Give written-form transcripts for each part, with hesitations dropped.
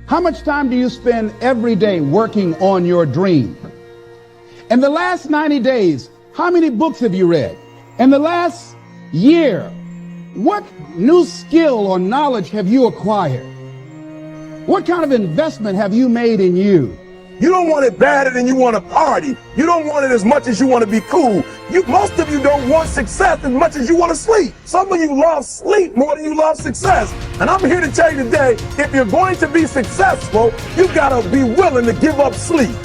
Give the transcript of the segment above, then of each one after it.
How much time do you spend every day working on your dream? In the last 90 days, how many books have you read? In the last year, what new skill or knowledge have you acquired? What kind of investment have you made in you? You don't want it badder than you want to party. You don't want it as much as you want to be cool. Most of you don't want success as much as you want to sleep. Some of you love sleep more than you love success. And I'm here to tell you today, if you're going to be successful, you gotta be willing to give up sleep.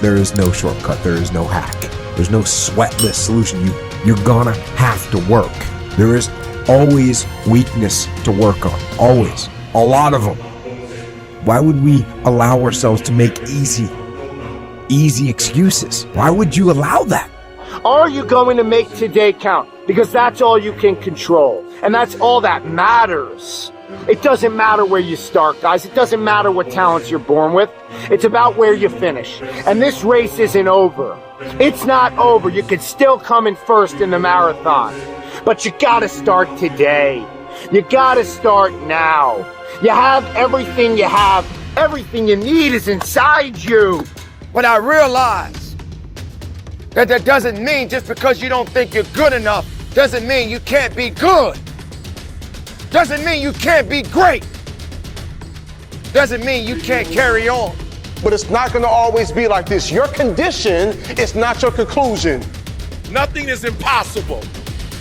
There is no shortcut. There is no hack. There's no sweatless solution. You're gonna have to work. There is always weakness to work on. Always. A lot of them. Why would we allow ourselves to make easy excuses? Why would you allow that? Are you going to make today count? Because that's all you can control. And that's all that matters. It doesn't matter where you start, guys. It doesn't matter what talents you're born with. It's about where you finish. And this race isn't over. It's not over. You could still come in first in the marathon. But you gotta start today. You gotta start now. You have everything you have. Everything you need is inside you. But I realize that doesn't mean just because you don't think you're good enough, doesn't mean you can't be good. Doesn't mean you can't be great. Doesn't mean you can't carry on. But it's not gonna always be like this. Your condition is not your conclusion. Nothing is impossible.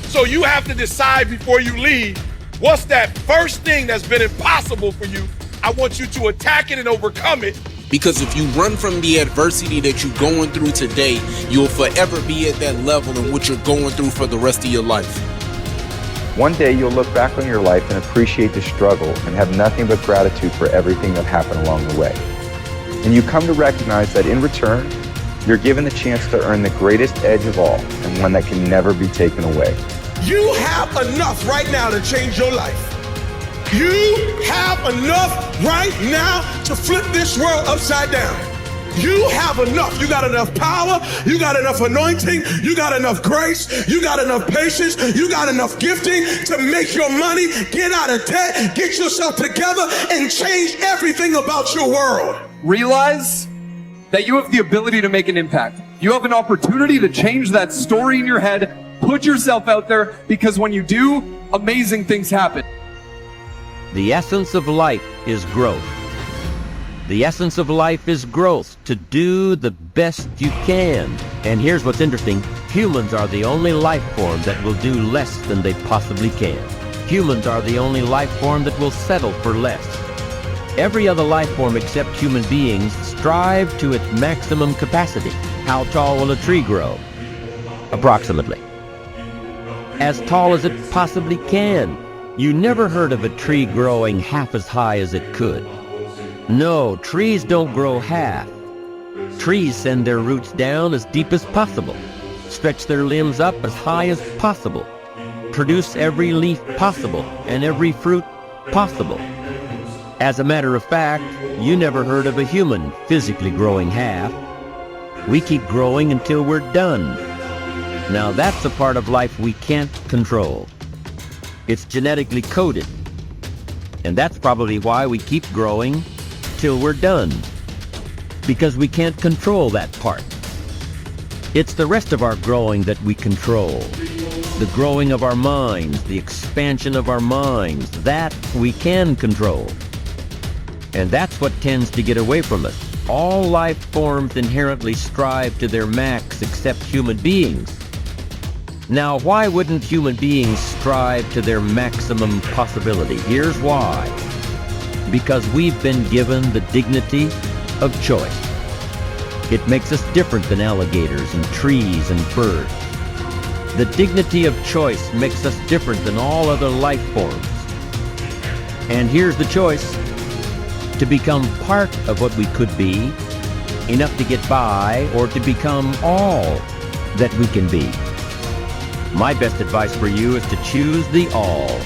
So you have to decide before you leave, what's that first thing that's been impossible for you? I want you to attack it and overcome it. Because if you run from the adversity that you're going through today, you'll forever be at that level in which you're going through for the rest of your life. One day you'll look back on your life and appreciate the struggle and have nothing but gratitude for everything that happened along the way. And you come to recognize that in return, you're given the chance to earn the greatest edge of all, and one that can never be taken away. You have enough right now to change your life. You have enough right now to flip this world upside down. You have enough. You got enough power. You got enough anointing. You got enough grace. You got enough patience. You got enough gifting to make your money, get out of debt, get yourself together, and change everything about your world. Realize that you have the ability to make an impact. You have an opportunity to change that story in your head. Put yourself out there, because when you do, amazing things happen. The essence of life is growth. The essence of life is growth, to do the best you can. And here's what's interesting. Humans are the only life form that will do less than they possibly can. Humans are the only life form that will settle for less. Every other life form except human beings strive to its maximum capacity. How tall will a tree grow? Approximately as tall as it possibly can. You never heard of a tree growing half as high as it could. No, trees don't grow half. Trees send their roots down as deep as possible, stretch their limbs up as high as possible, produce every leaf possible and every fruit possible. As a matter of fact, you never heard of a human physically growing half. We keep growing until we're done. Now that's a part of life we can't control. It's genetically coded. And that's probably why we keep growing till we're done. Because we can't control that part. It's the rest of our growing that we control. The growing of our minds, the expansion of our minds, that we can control. And that's what tends to get away from us. All life forms inherently strive to their max except human beings. Now, why wouldn't human beings strive to their maximum possibility? Here's why. Because we've been given the dignity of choice. It makes us different than alligators and trees and birds. The dignity of choice makes us different than all other life forms. And here's the choice: to become part of what we could be, enough to get by, or to become all that we can be. My best advice for you is to choose the all.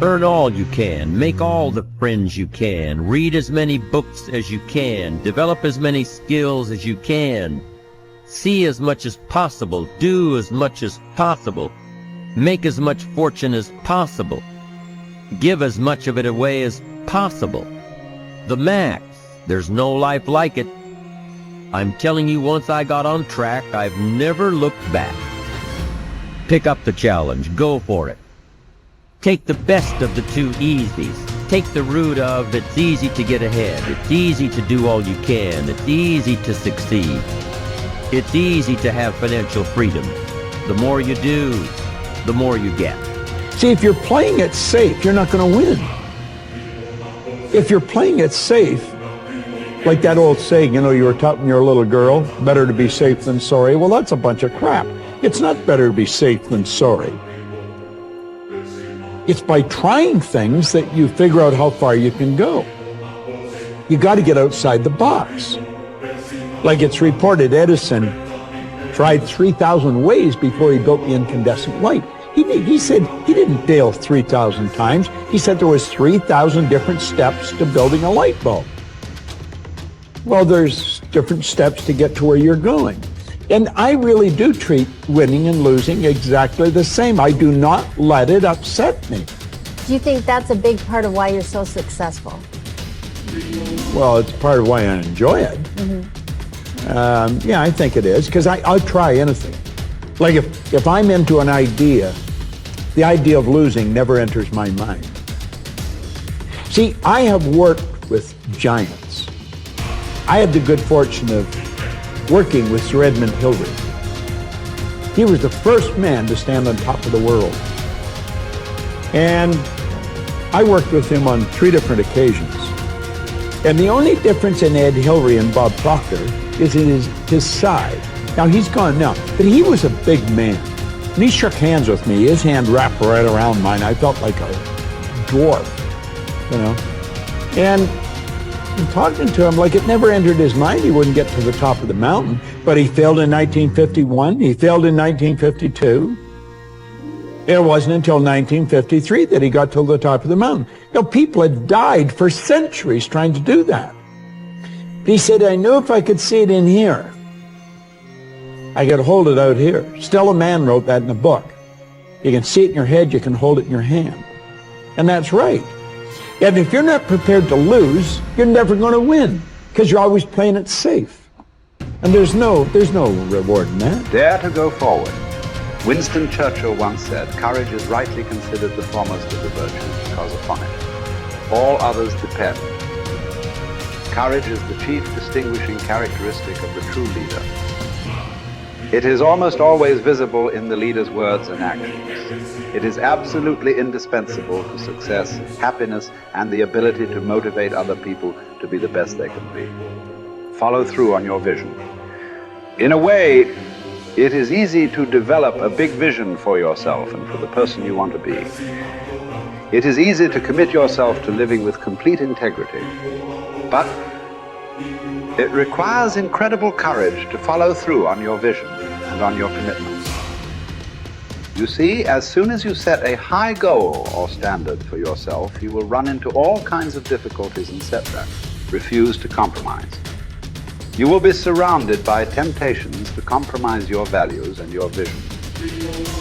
Earn all you can, make all the friends you can, read as many books as you can, develop as many skills as you can, see as much as possible, do as much as possible, make as much fortune as possible, give as much of it away as possible. The max. There's no life like it. I'm telling you, once I got on track, I've never looked back. Pick up the challenge. Go for it. Take the best of the two easies. Take the route of it's easy to get ahead. It's easy to do all you can. It's easy to succeed. It's easy to have financial freedom. The more you do, the more you get. See, if you're playing it safe, you're not going to win. If you're playing it safe, like that old saying, you know, you were taught when you're a little girl, better to be safe than sorry. Well, that's a bunch of crap. It's not better to be safe than sorry. It's by trying things that you figure out how far you can go. You got to get outside the box. Like it's reported, Edison tried 3,000 ways before he built the incandescent light. He said he didn't fail 3,000 times. He said there was 3,000 different steps to building a light bulb. Well, there's different steps to get to where you're going. And I really do treat winning and losing exactly the same. I do not let it upset me. Do you think that's a big part of why you're so successful? Well, it's part of why I enjoy it. Yeah, I think it is, because I'll try anything. Like if I'm into an idea, the idea of losing never enters my mind. See, I have worked with giants. I had the good fortune of working with Sir Edmund Hillary. He was the first man to stand on top of the world. And I worked with him on 3 different occasions. And the only difference in Ed Hillary and Bob Proctor is in his side. Now, he's gone now, but he was a big man. And he shook hands with me. His hand wrapped right around mine. I felt like a dwarf, you know. And talking to him, like it never entered his mind he wouldn't get to the top of the mountain. But he failed in 1951. He failed in 1952. It wasn't until 1953 that he got to the top of the mountain. You know, people had died for centuries trying to do that. But he said, I knew if I could see it in here, I could hold it out here. Stella Mann wrote that in a book. You can see it in your head, you can hold it in your hand. And that's right. And if you're not prepared to lose, you're never going to win, because you're always playing it safe. And there's no reward in that. Dare to go forward. Winston Churchill once said, courage is rightly considered the foremost of the virtues, because upon it all others depend. Courage is the chief distinguishing characteristic of the true leader. It is almost always visible in the leader's words and actions. It is absolutely indispensable to success, happiness, and the ability to motivate other people to be the best they can be. Follow through on your vision. In a way, it is easy to develop a big vision for yourself and for the person you want to be. It is easy to commit yourself to living with complete integrity. But it requires incredible courage to follow through on your vision and on your commitments. You see, as soon as you set a high goal or standard for yourself, you will run into all kinds of difficulties and setbacks. Refuse to compromise. You will be surrounded by temptations to compromise your values and your vision.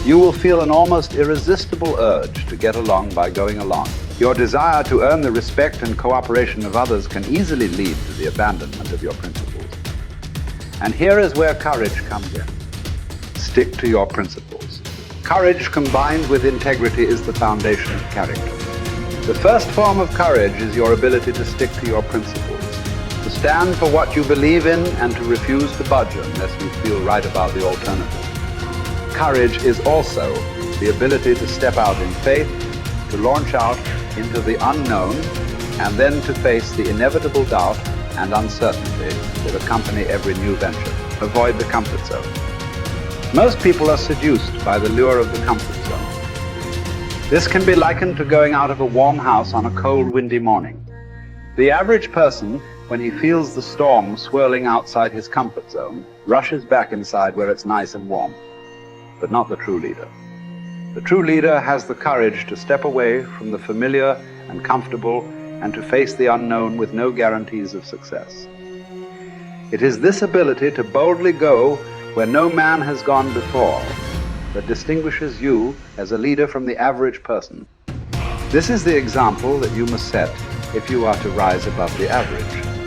You will feel an almost irresistible urge to get along by going along. Your desire to earn the respect and cooperation of others can easily lead to the abandonment of your principles. And here is where courage comes in. Stick to your principles. Courage combined with integrity is the foundation of character. The first form of courage is your ability to stick to your principles, to stand for what you believe in and to refuse to budge unless you feel right about the alternative. Courage is also the ability to step out in faith, to launch out into the unknown, and then to face the inevitable doubt and uncertainty that accompany every new venture. Avoid the comfort zone. Most people are seduced by the lure of the comfort zone. This can be likened to going out of a warm house on a cold, windy morning. The average person, when he feels the storm swirling outside his comfort zone, rushes back inside where it's nice and warm. But not the true leader. The true leader has the courage to step away from the familiar and comfortable and to face the unknown with no guarantees of success. It is this ability to boldly go where no man has gone before that distinguishes you as a leader from the average person. This is the example that you must set if you are to rise above the average.